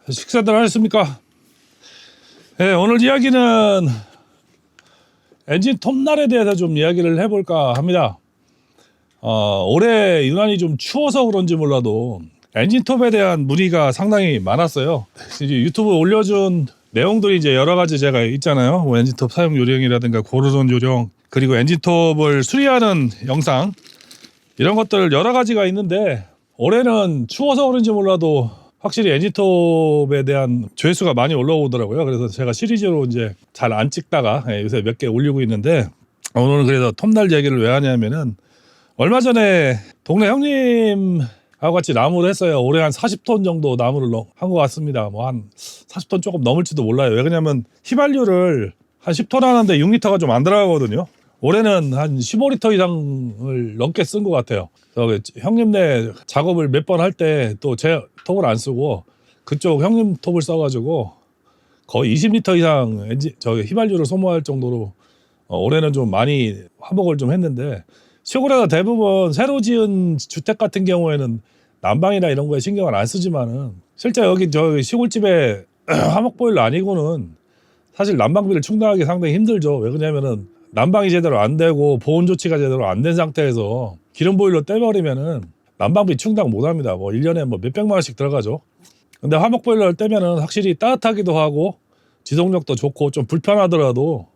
식사들 하셨습니까? 네, 오늘 이야기는 엔진 톱날에 대해서 좀 이야기를 해볼까 합니다. 올해 유난히 좀 추워서 그런지 몰라도 엔진 톱에 대한 문의가 상당히 많았어요. 이제 유튜브에 올려준 내용들이 이제 여러 가지 제가 있잖아요. 뭐 엔진 톱 사용 요령이라든가 고르던 요령, 그리고 엔진 톱을 수리하는 영상, 이런 것들 여러 가지가 있는데 올해는 추워서 그런지 몰라도 확실히 엔진톱에 대한 조회수가 많이 올라오더라고요. 그래서 제가 시리즈로 이제 잘 안 찍다가 요새 몇 개 올리고 있는데, 오늘은 그래서 톱날 얘기를 왜 하냐면은 얼마 전에 동네 형님하고 같이 나무를 했어요. 올해 한 40톤 정도 나무를 한 것 같습니다. 뭐 한 40톤 조금 넘을지도 몰라요. 왜 그러냐면 휘발유를 한 10톤 하는데 6리터가 좀 안 들어가거든요. 올해는 한 15리터 이상을 넘게 쓴 것 같아요. 형님네 작업을 몇 번 할 때 또 제 톱을 안 쓰고 그쪽 형님 톱을 써가지고 거의 20리터 이상 휘발유를 소모할 정도로 올해는 좀 많이 화목을 좀 했는데, 시골에서 대부분 새로 지은 주택 같은 경우에는 난방이나 이런 거에 신경을 안 쓰지만은 실제 여기 저 시골집에 화목 보일러 아니고는 사실 난방비를 충당하기 상당히 힘들죠. 왜 그러냐면은 난방이 제대로 안 되고 보온 조치가 제대로 안 된 상태에서 기름 보일러 떼버리면은 난방비 충당 못 합니다. 뭐 1년에 뭐 몇백만 원씩 들어가죠. 근데 화목 보일러를 떼면은 확실히 따뜻하기도 하고 지속력도 좋고 좀 불편하더라도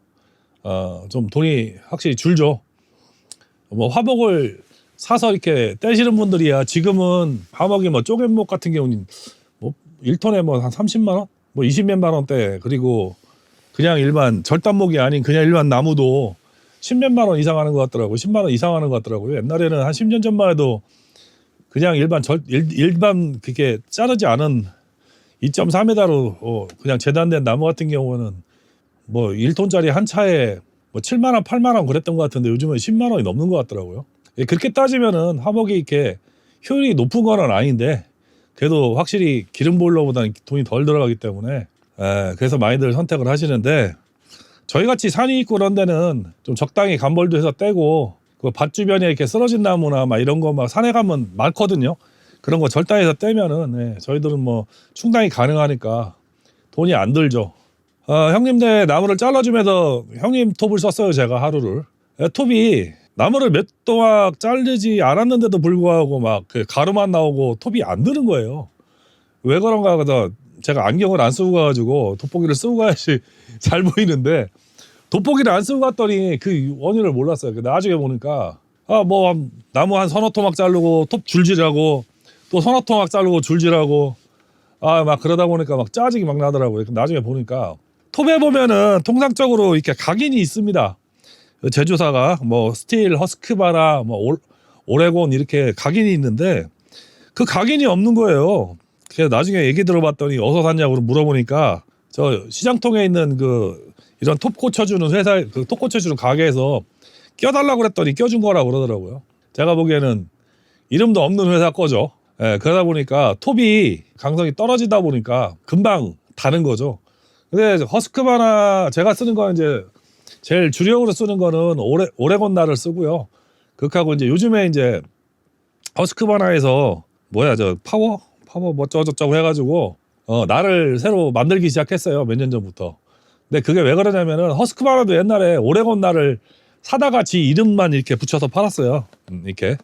좀 돈이 확실히 줄죠. 뭐 화목을 사서 이렇게 떼시는 분들이야 지금은 화목이 뭐 쪼갯목 같은 경우는 뭐 1톤에 뭐 한 30만 원? 뭐 20몇만 원대, 그리고 그냥 일반 절단목이 아닌 그냥 일반 나무도 10몇만 원 이상 하는 것 같더라고요. 10만 원 이상 하는 것 같더라고요. 옛날에는 한 10년 전만 해도 그냥 일반 그게 자르지 않은 2.4m로 그냥 재단된 나무 같은 경우는 뭐 1톤짜리 한 차에 뭐 7만 원, 8만 원 그랬던 것 같은데 요즘은 10만 원이 넘는 것 같더라고요. 그렇게 따지면은 화목이 이렇게 효율이 높은 건 아닌데 그래도 확실히 기름 보일러보다는 돈이 덜 들어가기 때문에 그래서 많이들 선택을 하시는데, 저희같이 산이 있고 그런 데는 좀 적당히 간벌도 해서 떼고 그 밭 주변에 이렇게 쓰러진 나무나 막 이런 거 막 산에 가면 많거든요. 그런 거 절단해서 떼면은 저희들은 뭐 충당이 가능하니까 돈이 안 들죠. 형님네 나무를 잘라주면서 형님 톱을 썼어요. 제가 하루를. 톱이 나무를 몇 동악 자르지 않았는데도 불구하고 막 그 가루만 나오고 톱이 안 드는 거예요. 왜 그런가 하다 제가 안경을 안 쓰고 가가지고 돋보기를 쓰고 가야지 잘 보이는데, 돋보기를 안 쓰고 갔더니 그 원인을 몰랐어요. 나중에 보니까 뭐 나무 한 서너 토막 자르고 톱 줄질하고 또 서너 토막 자르고 줄질하고 막 그러다 보니까 막 짜증이 막 나더라고요. 나중에 보니까 톱에 보면은 통상적으로 이렇게 각인이 있습니다. 제조사가 뭐 스틸, 허스크바나 뭐 오레곤 이렇게 각인이 있는데 그 각인이 없는 거예요. 그래서 나중에 얘기 들어봤더니 어디서 샀냐고 물어보니까 저 시장통에 있는 그 이런 톱 고쳐주는 회사, 그 톱 고쳐주는 가게에서 껴달라고 그랬더니 껴준 거라고 그러더라고요. 제가 보기에는 이름도 없는 회사 거죠. 그러다 보니까 톱이 강성이 떨어지다 보니까 금방 다는 거죠. 근데 허스크바나 제가 쓰는 건 이제 제일 주력으로 쓰는 거는 오레곤 날을 쓰고요. 그하고 이제 요즘에 이제 허스크바나에서 저 파워 뭐 어쩌고저쩌고 해가지고 날을 새로 만들기 시작했어요. 몇 년 전부터. 근데 그게 왜 그러냐면은 허스크바나도 옛날에 오레곤 날을 사다가 지 이름만 이렇게 붙여서 팔았어요. 이렇게.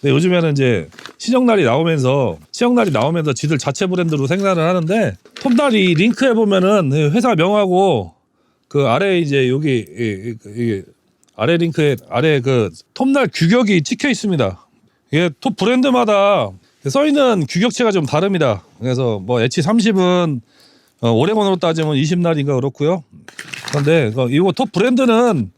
근데 요즘에는 이제 시정날이 나오면서 지들 자체 브랜드로 생산을 하는데, 톱날이 링크에 보면은 회사 명하고 그 아래 이제 여기 이 아래 링크에 아래 그 톱날 규격이 찍혀 있습니다. 이게 톱 브랜드마다 써 있는 규격체가 좀 다릅니다. 그래서 뭐 H30은 오레곤으로 따지면 20날인가 그렇고요. 그런데 이거 톱 브랜드는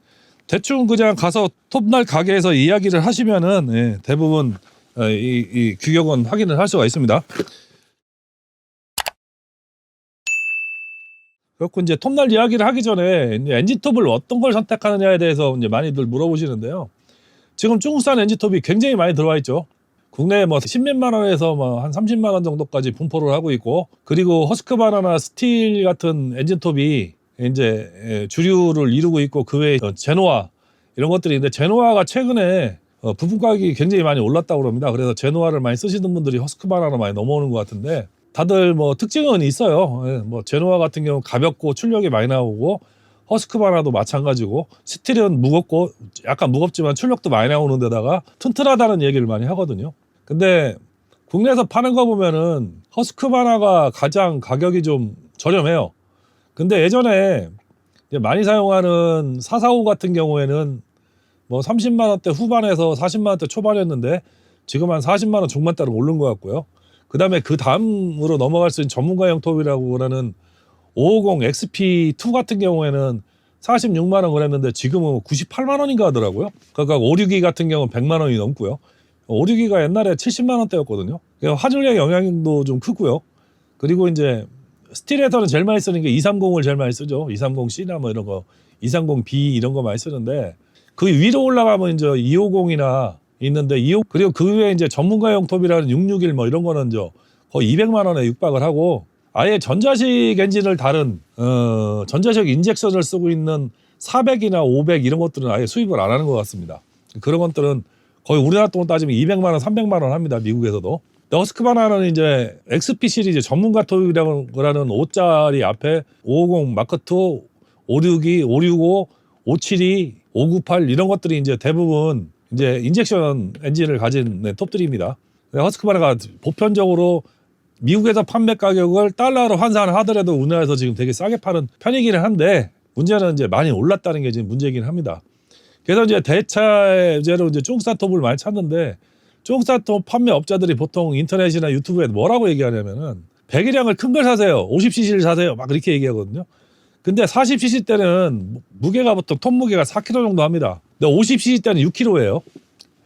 대충 그냥 가서 톱날 가게에서 이야기를 하시면은 대부분 이 규격은 확인을 할 수가 있습니다. 그렇고 이제 톱날 이야기를 하기 전에 이제 엔진톱을 어떤 걸 선택하느냐에 대해서 이제 많이들 물어보시는데요. 지금 중국산 엔진톱이 굉장히 많이 들어와 있죠. 국내에 뭐 10몇만 원에서 뭐 한 30만 원 정도까지 분포를 하고 있고, 그리고 허스크바나나 스틸 같은 엔진톱이 이제 주류를 이루고 있고, 그 외에 제노아 이런 것들이 있는데, 제노아가 최근에 부품 가격이 굉장히 많이 올랐다고 합니다. 그래서 제노아를 많이 쓰시는 분들이 허스크바나로 많이 넘어오는 것 같은데, 다들 뭐 특징은 있어요. 예, 뭐 제노아 같은 경우 가볍고 출력이 많이 나오고 허스크바나도 마찬가지고 스틸은 무겁고 약간 무겁지만 출력도 많이 나오는 데다가 튼튼하다는 얘기를 많이 하거든요. 근데 국내에서 파는 거 보면은 허스크바나가 가장 가격이 좀 저렴해요. 근데 예전에 이제 많이 사용하는 445 같은 경우에는 뭐 30만 원대 후반에서 40만 원대 초반이었는데 지금 한 40만 원 중반대로 오른 것 같고요. 그다음에 그 다음으로 넘어갈 수 있는 전문가용 톱이라고 하는 550 XP2 같은 경우에는 46만 원 그랬는데 지금은 98만 원인가 하더라고요. 그러니까 562 같은 경우는 100만 원이 넘고요. 562가 옛날에 70만 원대였거든요. 화질의 영향도 좀 크고요. 그리고 이제 스틸에서는 제일 많이 쓰는 게 230을 제일 많이 쓰죠. 230C나 뭐 이런 거, 230B 이런 거 많이 쓰는데 그 위로 올라가면 이제 250이나 있는데 250 그리고 그 외에 이제 전문가용 톱이라는 661 뭐 이런 거는 거의 200만 원에 육박을 하고 아예 전자식 엔진을 다른 전자식 인젝션을 쓰고 있는 400이나 500 이런 것들은 아예 수입을 안 하는 것 같습니다. 그런 것들은 거의 우리나라 돈 따지면 200만 원, 300만 원 합니다. 미국에서도. 허스크바나는 이제 XP 시리즈 전문가 톱이라는 5짜리 앞에 550 마크2, 562, 565, 572, 598 이런 것들이 이제 대부분 이제 인젝션 엔진을 가진 톱들입니다. 허스크바나가 보편적으로 미국에서 판매 가격을 달러로 환산을 하더라도 우리나라에서 지금 되게 싸게 파는 편이기는 한데 문제는 이제 많이 올랐다는 게 지금 문제이긴 합니다. 그래서 이제 대체제로 이제 쫑사 톱을 많이 찾는데 쫑사 톱 판매업자들이 보통 인터넷이나 유튜브에 뭐라고 얘기하냐면은 배기량을 큰 걸 사세요. 50cc를 사세요. 막 그렇게 얘기하거든요. 근데 40cc 때는 무게가 보통 톱 무게가 4kg 정도 합니다. 근데 50cc 때는 6kg예요.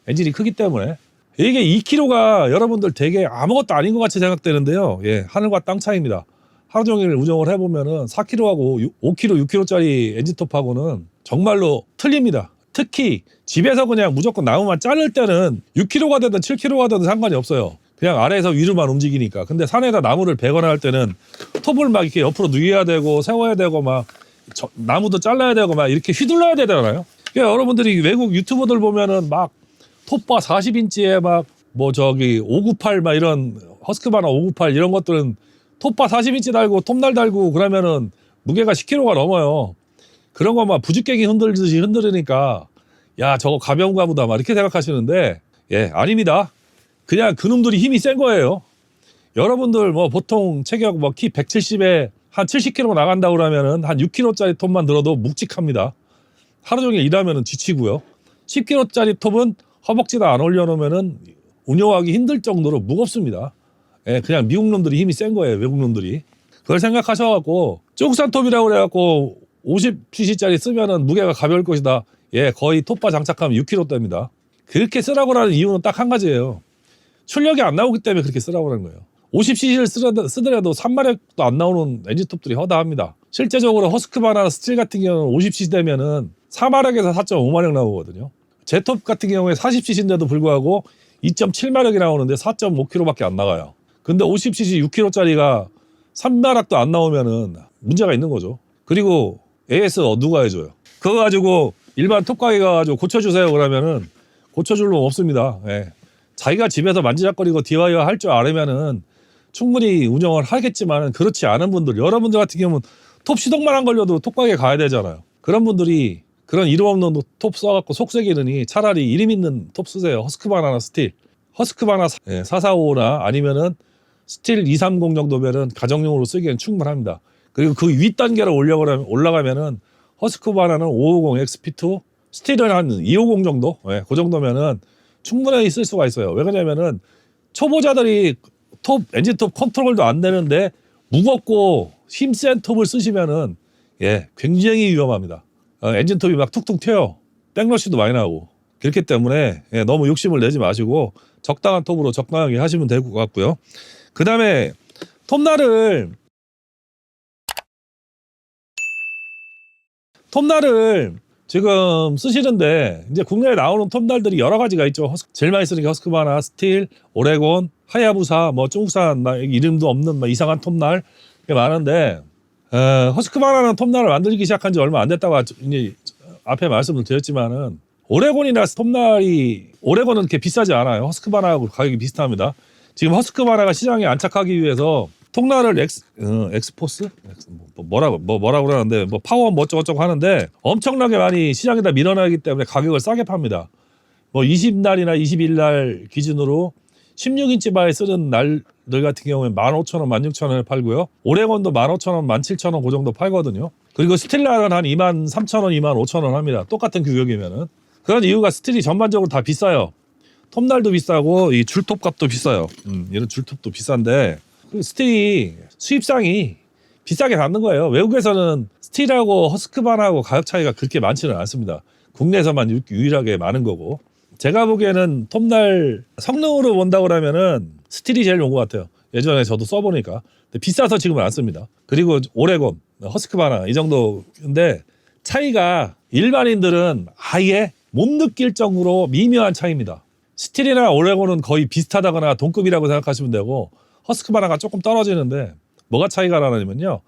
엔진이 크기 때문에. 이게 2kg가 여러분들 되게 아무것도 아닌 것 같이 생각되는데요. 예, 하늘과 땅 차이입니다. 하루 종일 운영을 해보면은 4kg하고 5kg, 6kg짜리 엔진톱하고는 정말로 틀립니다. 특히 집에서 그냥 무조건 나무만 자를 때는 6kg가 되든 7kg가 되든 상관이 없어요. 그냥 아래에서 위로만 움직이니까. 근데 산에다 나무를 베거나 할 때는 톱을 막 이렇게 옆으로 누워야 되고 세워야 되고 막 나무도 잘라야 되고 막 이렇게 휘둘러야 되잖아요. 그러니까 여러분들이 외국 유튜버들 보면은 막 톱바 40인치에 막 뭐 598 막 이런 허스크바나 598 이런 것들은 톱바 40인치 달고 톱날 달고 그러면은 무게가 10kg가 넘어요. 그런 거 막 부지깽이 흔들듯이 흔들으니까 야 저거 가벼운가 보다 막 이렇게 생각하시는데 예 아닙니다. 그냥 그놈들이 힘이 센 거예요. 여러분들 뭐 보통 체격 뭐 키 170에 한 70kg 나간다고 그러면은 한 6kg짜리 톱만 들어도 묵직합니다. 하루 종일 일하면은 지치고요. 10kg짜리 톱은 허벅지다 안 올려놓으면은 운영하기 힘들 정도로 무겁습니다. 예, 그냥 미국 놈들이 힘이 센 거예요. 외국 놈들이. 그걸 생각하셔갖고 쫑산 톱이라고 그래갖고 50cc짜리 쓰면은 무게가 가벼울 것이다. 예, 거의 톱바 장착하면 6kg대입니다. 그렇게 쓰라고 하는 이유는 딱 한 가지예요. 출력이 안 나오기 때문에 그렇게 쓰라고 하는 거예요. 50cc를 쓰더라도 3마력도 안 나오는 엔진톱들이 허다합니다. 실제적으로 허스크바나 스틸 같은 경우는 50cc 되면은 4마력에서 4.5마력 나오거든요. 제 톱 같은 경우에 40cc인데도 불구하고 2.7마력이 나오는데 4.5kg밖에 안 나가요. 근데 50cc 6kg짜리가 3마력도 안 나오면은 문제가 있는 거죠. 그리고 AS 누가 해줘요? 그거 가지고 일반 톱 가게 가가지고 고쳐주세요 그러면은 고쳐줄 놈 없습니다. 예. 자기가 집에서 만지작거리고 DIY 할 줄 알으면은 충분히 운영을 하겠지만 그렇지 않은 분들, 여러분들 같은 경우는 톱 시동만 안 걸려도 톱 가게 가야 되잖아요. 그런 분들이 그런 이름 없는 톱 써갖고 속색이느니 차라리 이름 있는 톱 쓰세요. 허스크바나나 스틸. 허스크바나 445나 아니면은 스틸 230 정도면은 가정용으로 쓰기엔 충분합니다. 그리고 그 윗단계로 올라가면은 허스크바나는 550 XP2, 스틸은 한 250 정도? 예, 그 정도면은 충분히 쓸 수가 있어요. 왜 그러냐면은 초보자들이 엔진톱 컨트롤도 안 되는데 무겁고 힘센 톱을 쓰시면은 예, 굉장히 위험합니다. 엔진톱이 막 툭툭 튀어요. 백러시도 많이 나오고. 그렇기 때문에 예, 너무 욕심을 내지 마시고 적당한 톱으로 적당하게 하시면 될 것 같고요. 그 다음에 톱날을 지금 쓰시는데 이제 국내에 나오는 톱날들이 여러 가지가 있죠. 제일 많이 쓰는 게 허스크바나, 스틸, 오레곤, 하야부사, 뭐 중국산 이름도 없는 이상한 톱날 많은데 허스크바나는 톱날을 만들기 시작한 지 얼마 안 됐다고 이제 앞에 말씀을 드렸지만은 오레곤이나 톱날이 오레곤은 그렇게 비싸지 않아요. 허스크바나하고 가격이 비슷합니다. 지금 허스크바나가 시장에 안착하기 위해서 통날을 엑스포스? 뭐라고 그러는데 뭐 파워 뭐 어쩌고저쩌고 하는데 엄청나게 많이 시장에다 밀어내기 때문에 가격을 싸게 팝니다. 뭐 20날이나 20일 기준으로 16인치 바에 쓰는 날들 같은 경우에 15,000원, 16,000원에 팔고요. 오레곤도 15,000원, 17,000원 그 정도 팔거든요. 그리고 스틸날은 한 23,000원, 25,000원 합니다. 똑같은 규격이면은. 그런 이유가 스틸이 전반적으로 다 비싸요. 톱날도 비싸고 이 줄톱 값도 비싸요. 이런 줄톱도 비싼데 스틸이 수입상이 비싸게 받는 거예요. 외국에서는 스틸하고 허스크반하고 가격 차이가 그렇게 많지는 않습니다. 국내에서만 유일하게 많은 거고. 제가 보기에는 톱날 성능으로 본다고 그러면은 스틸이 제일 좋은 것 같아요. 예전에 저도 써보니까. 근데 비싸서 지금은 안 씁니다. 그리고 오레곤, 허스크바나 이 정도인데 차이가 일반인들은 아예 못 느낄 정도로 미묘한 차이입니다. 스틸이나 오레곤은 거의 비슷하다거나 동급이라고 생각하시면 되고 허스크바나가 조금 떨어지는데 뭐가 차이가 나냐면요.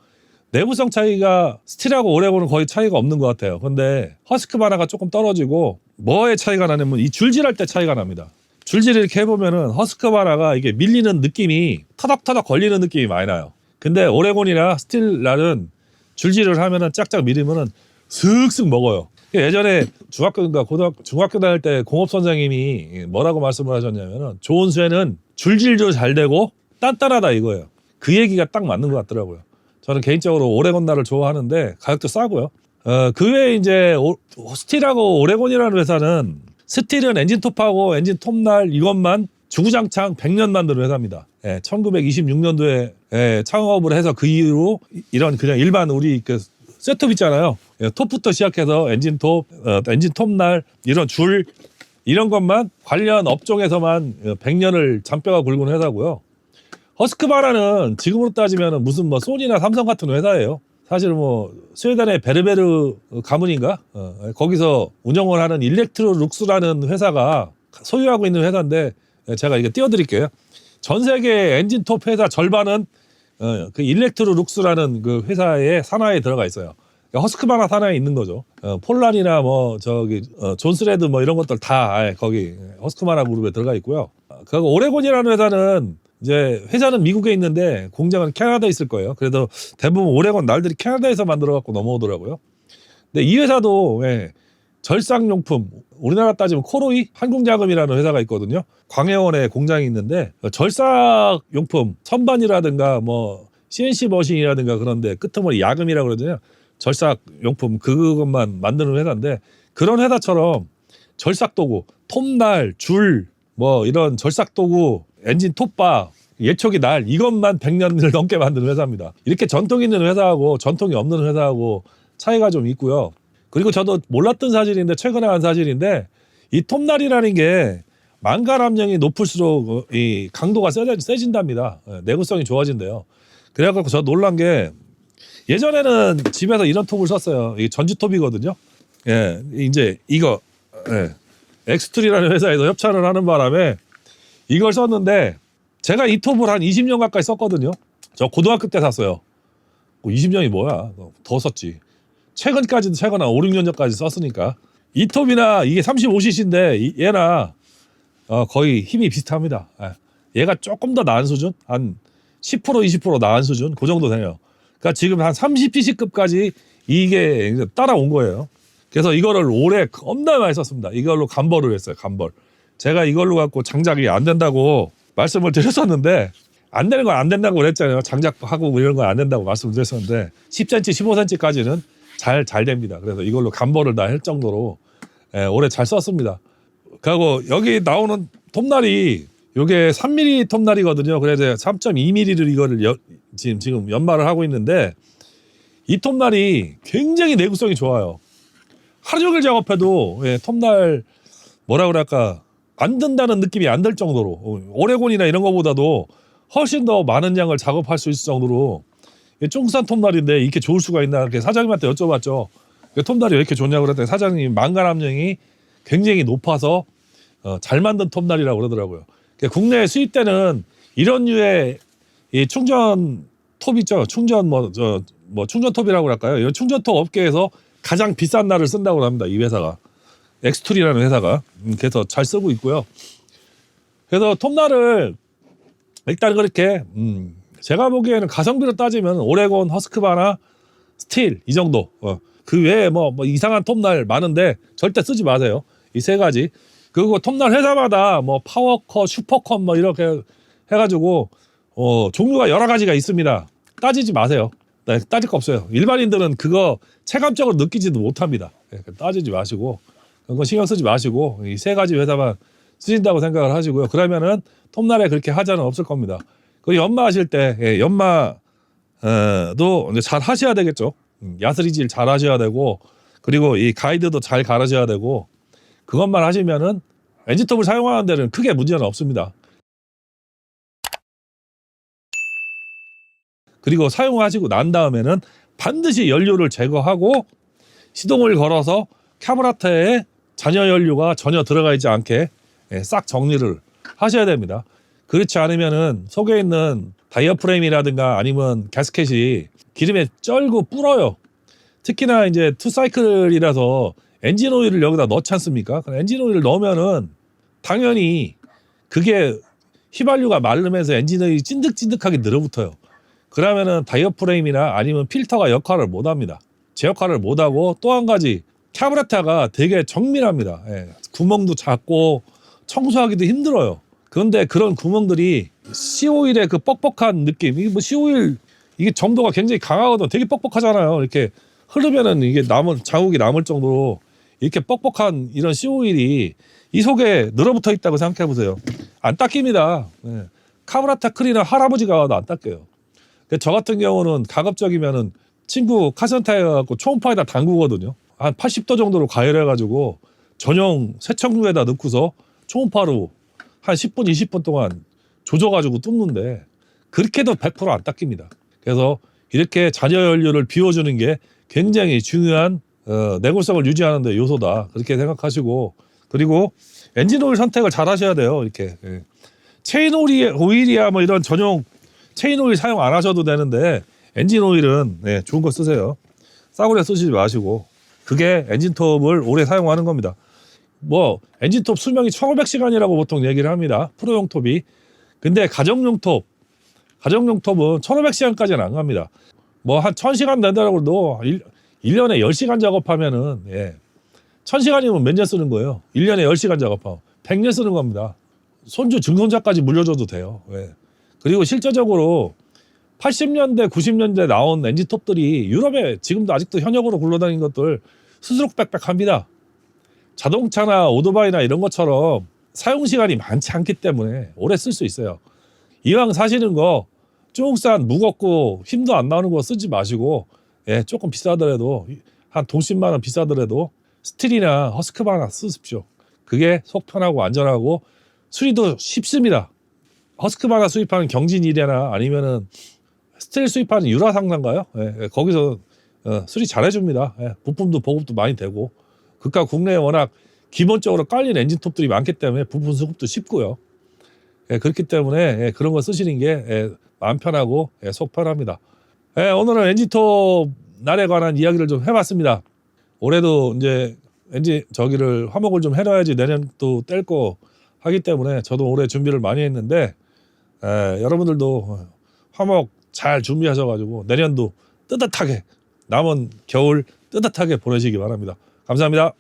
내구성 차이가 스틸하고 오레곤은 거의 차이가 없는 것 같아요. 근데 허스크바나가 조금 떨어지고 뭐의 차이가 나냐면 이 줄질할 때 차이가 납니다. 줄질을 이렇게 해보면은 허스크바나가 이게 밀리는 느낌이 터덕터덕 걸리는 느낌이 많이 나요. 근데 오레곤이나 스틸날은 줄질을 하면은 짝짝 밀리면은 슥슥 먹어요. 예전에 중학교 다닐 때 공업 선생님이 뭐라고 말씀을 하셨냐면은 좋은 쇠는 줄질도 잘 되고 단단하다 이거예요. 그 얘기가 딱 맞는 것 같더라고요. 저는 개인적으로 오레곤 날을 좋아하는데 가격도 싸고요. 그 외에 이제 스틸하고 오레곤이라는 회사는 스틸은 엔진톱하고 엔진톱날 이것만 주구장창 100년 만드는 회사입니다. 1926년도에 창업을 해서 그 이후로 이런 그냥 일반 우리 그 셋톱 있잖아요. 톱부터 시작해서 엔진톱, 엔진톱날 이런 줄 이런 것만 관련 업종에서만 100년을 잔뼈가 굵은 회사고요. 허스크바나는 지금으로 따지면 무슨 뭐 소니나 삼성 같은 회사예요. 사실 뭐 스웨덴의 베르베르 가문인가 거기서 운영을 하는 일렉트로룩스라는 회사가 소유하고 있는 회사인데 제가 이거 띄워드릴게요. 전 세계 엔진톱 회사 절반은 그 일렉트로룩스라는 그 회사의 산하에 들어가 있어요. 그러니까 허스크바나 산하에 있는 거죠. 폴란이나 뭐 저기 존스레드 뭐 이런 것들 다 거기 허스크바나 그룹에 들어가 있고요. 그리고 오레곤이라는 회사는 이제 회사는 미국에 있는데 공장은 캐나다에 있을 거예요. 그래도 대부분 오레곤 날들이 캐나다에서 만들어 갖고 넘어오더라고요. 근데 이 회사도 절삭용품 우리나라 따지면 코로이 한국자금이라는 회사가 있거든요. 광해원에 공장이 있는데 절삭용품 선반이라든가 뭐 CNC 머신이라든가 그런데 끄트머리 야금이라고 그러잖아요. 절삭용품 그것만 만드는 회사인데 그런 회사처럼 절삭도구, 톱날, 줄 뭐 이런 절삭도구 엔진 톱바, 예초기 날 이것만 100년을 넘게 만드는 회사입니다. 이렇게 전통 있는 회사하고 전통이 없는 회사하고 차이가 좀 있고요. 그리고 저도 몰랐던 사실인데 최근에 한 사실인데 이 톱날이라는 게 망갈 함량이 높을수록 이 강도가 세진답니다. 내구성이 좋아진대요. 그래갖고 저 놀란 게 예전에는 집에서 이런 톱을 썼어요. 이게 전지톱이거든요. 이제 이거 엑스트리라는 회사에서 협찬을 하는 바람에 이걸 썼는데 제가 이 톱을 한 20년 가까이 썼거든요. 저 고등학교 때 샀어요. 20년이 뭐야? 더 썼지. 최근 한 5, 6년 전까지 썼으니까. 이 톱이나 이게 35cc인데 얘나 거의 힘이 비슷합니다. 얘가 조금 더 나은 수준? 한 10%, 20% 나은 수준? 그 정도 돼요. 그러니까 지금 한 30cc급까지 이게 따라온 거예요. 그래서 이거를 올해 겁나 많이 썼습니다. 이걸로 간벌을 했어요. 간벌. 제가 이걸로 갖고 장작이 안 된다고 말씀을 드렸었는데 안 되는 건 안 된다고 그랬잖아요. 장작하고 이런 건 안 된다고 말씀을 드렸었는데 10cm, 15cm까지는 잘 됩니다. 그래서 이걸로 간벌을 다 할 정도로 올해 잘 썼습니다. 그리고 여기 나오는 톱날이 이게 3mm 톱날이거든요. 그래서 3.2mm를 이거를 지금 연마를 하고 있는데 이 톱날이 굉장히 내구성이 좋아요. 하루 종일 작업해도 톱날 뭐라 그럴까 안 든다는 느낌이 안 들 정도로 오레곤이나 이런 거보다도 훨씬 더 많은 양을 작업할 수 있을 정도로 쫑산 톱날인데 이렇게 좋을 수가 있나 이렇게 사장님한테 여쭤봤죠. 톱날이 왜 이렇게 좋냐고 그랬더니 사장님이 망갈 함량이 굉장히 높아서 잘 만든 톱날이라고 그러더라고요. 국내에 수입되는 이런 류의 이 충전 톱 있죠. 충전 충전 톱이라고 할까요? 이 충전 톱 업계에서 가장 비싼 날을 쓴다고 합니다. 이 회사가 엑스트리라는 회사가 그래서 잘 쓰고 있고요. 그래서 톱날을 일단 그렇게 제가 보기에는 가성비로 따지면 오레곤, 허스크바나 스틸 이 정도. 그 외에 뭐 이상한 톱날 많은데 절대 쓰지 마세요. 이 세 가지. 그리고 톱날 회사마다 뭐 파워컷, 슈퍼컷 뭐 이렇게 해가지고 종류가 여러 가지가 있습니다. 따지지 마세요. 네, 따질 거 없어요. 일반인들은 그거 체감적으로 느끼지도 못합니다. 네, 따지지 마시고 그거 신경 쓰지 마시고 이 세 가지 회사만 쓰신다고 생각을 하시고요. 그러면은 톱날에 그렇게 하자는 없을 겁니다. 그 연마하실 때 연마도 이제 잘 하셔야 되겠죠. 야스리질 잘 하셔야 되고 그리고 이 가이드도 잘 갈아줘야 되고 그것만 하시면은 엔진톱을 사용하는 데는 크게 문제는 없습니다. 그리고 사용하시고 난 다음에는 반드시 연료를 제거하고 시동을 걸어서 카브라터에 잔여 연료가 전혀 들어가 있지 않게 싹 정리를 하셔야 됩니다. 그렇지 않으면은 속에 있는 다이어프레임이라든가 아니면 가스켓이 기름에 쩔고 불어요. 특히나 이제 투사이클이라서 엔진 오일을 여기다 넣지 않습니까? 엔진 오일을 넣으면은 당연히 그게 휘발유가 마르면서 엔진 오일이 찐득찐득하게 늘어붙어요. 그러면은 다이어프레임이나 아니면 필터가 역할을 못합니다. 제 역할을 못하고 또 한 가지 카브라타가 되게 정밀합니다. 구멍도 작고 청소하기도 힘들어요. 그런데 그런 구멍들이 C오일의 그 뻑뻑한 느낌, 이게 뭐 C오일 이게 점도가 굉장히 강하거든. 되게 뻑뻑하잖아요. 이렇게 흐르면은 이게 자국이 남을 정도로 이렇게 뻑뻑한 이런 C오일이 이 속에 늘어붙어 있다고 생각해 보세요. 안 닦입니다. 카브라타 클리너 할아버지가 와도 안 닦여요. 저 같은 경우는 가급적이면은 친구 카센터에 갖고 초음파에다 담그거든요. 한 80도 정도로 가열해가지고 전용 세척류에다 넣고서 초음파로 한 10분, 20분 동안 조져가지고 뚫는데 그렇게도 100% 안 닦입니다. 그래서 이렇게 잔여 연료를 비워주는 게 굉장히 중요한 내구성을 유지하는 데 요소다. 그렇게 생각하시고 그리고 엔진 오일 선택을 잘 하셔야 돼요. 이렇게 체인 오일이야 뭐 이런 전용 체인 오일 사용 안 하셔도 되는데 엔진 오일은 좋은 거 쓰세요. 싸구려 쓰시지 마시고 그게 엔진톱을 오래 사용하는 겁니다. 뭐 엔진톱 수명이 1500시간이라고 보통 얘기를 합니다. 프로용 톱이. 근데 가정용 톱은 1500시간까지는 안 갑니다. 뭐 한 1000시간 된다고 해도 1년에 10시간 작업하면은 1000시간이면 몇 년 쓰는 거예요. 1년에 10시간 작업하면 100년 쓰는 겁니다. 손주 증손자까지 물려줘도 돼요. 그리고 실제적으로 80년대 90년대 나온 엔진톱들이 유럽에 지금도 아직도 현역으로 굴러다니는 것들 수두룩 빽빽합니다. 자동차나 오토바이나 이런 것처럼 사용시간이 많지 않기 때문에 오래 쓸 수 있어요. 이왕 사시는 거 중국산 무겁고 힘도 안 나오는 거 쓰지 마시고 조금 비싸더라도 한 돈 10만 원 비싸더라도 스틸이나 허스크바나 쓰십시오. 그게 속 편하고 안전하고 수리도 쉽습니다. 허스크바나 수입하는 경진이래나 아니면은 스틸 수입하는 유라상가인가요? 거기서 수리 잘해줍니다. 부품도 보급도 많이 되고 그러니까 국내에 워낙 기본적으로 깔린 엔진톱들이 많기 때문에 부품 수급도 쉽고요. 그렇기 때문에 그런 거 쓰시는 게 마음 편하고 속 편합니다. 오늘은 엔진톱 날에 관한 이야기를 좀 해봤습니다. 올해도 이제 화목을 좀 해놔야지 내년 또 뗄 거 하기 때문에 저도 올해 준비를 많이 했는데 여러분들도 화목 잘 준비하셔가지고 내년도 뜨뜻하게 남은 겨울 뜨뜻하게 보내시기 바랍니다. 감사합니다.